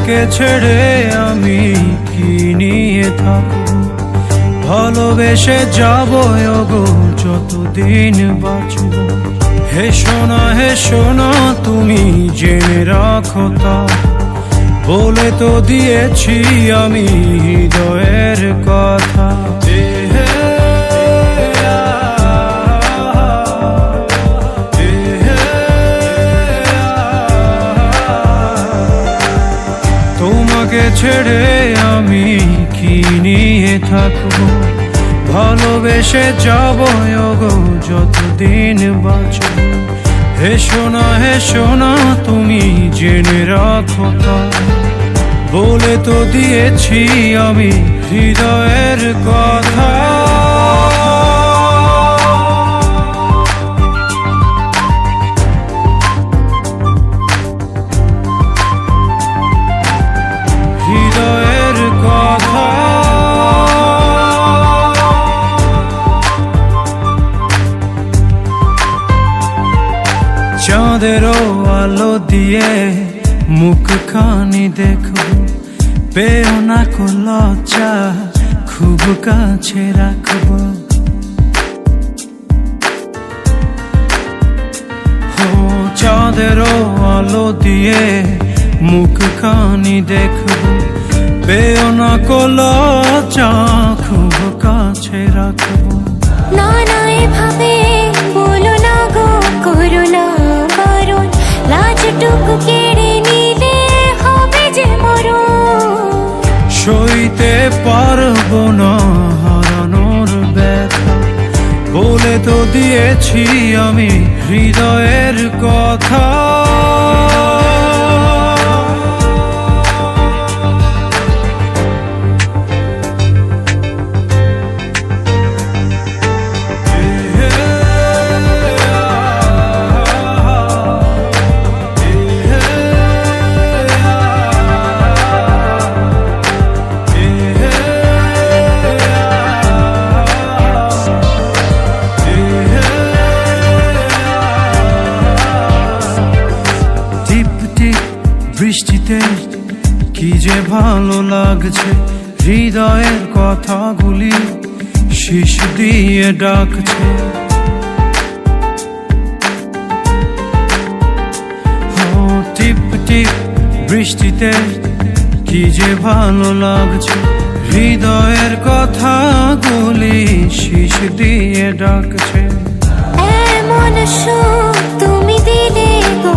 তোমাকে ছেড়ে আমি কি নিয়ে থাকবো, ভালোবেসে যাবো গো যতদিন বাঁচবো। হে সোনা তুমি জেনে রাখো তা, বলে তো দিয়েছি আমি হৃদয়ের কথা। তোমাকে ছেড়ে আমি কি নিয়ে থাকবো, ভালোবেসে যাবো গো যতদিন বাঁচবো। হে সোনা তুমি জেনে রাখো তা, বলে তো দিয়েছি আমি হৃদয়ের কথা। হৃদয়ের কথা। চাঁদেরও আলো দিয়ে মুখখানি দেখবো, পেও না কো লজ্জা খুব কাছে রাখবো। চাঁদেরও আলো দিয়ে মুখখানি দেখবো, পেও না কো লজ্জা খুব কাছে রাখবো। না না এভাবে বলো না গো, করো না বারণ, লাজটুকু কেড়ে নিলে হবে যে মরণ। সইতে পারবো না হারানোর ব্যথা, বলে তো দিয়েছি আমি হৃদয়ের কথা। বৃষ্টিতে কি যে ভালো লাগছে, হৃদয়ের কথাগুলি শিশ দিয়ে ডাকছে। টিপ টিপ বৃষ্টিতে কি যে ভালো লাগছে, হৃদয়ের কথাগুলি শিশ দিয়ে ডাকছে। এমন সুখ তুমি দিলে গো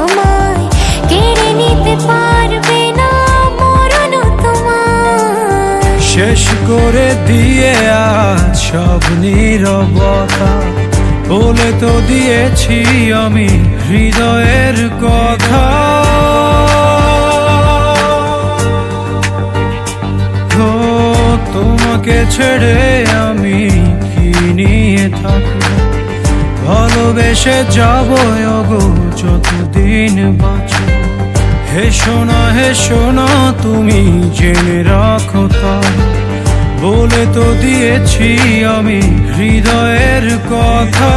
আমায়, কেড়ে নিতে পারবে না মরণ তোমার। শেষ করে দিয়ে আজ সব নীরবতা, বলে তো দিয়েছি আমি হৃদয়ের কথা। তোমাকে ছেড়ে আমি কি নিয়ে থাকবো, ভালোবেসে যাবো গো যতদিন বাঁচবো। হে সোনা তুমি জেনে রাখো তা, বলে তো দিয়েছি আমি হৃদয়ের কথা।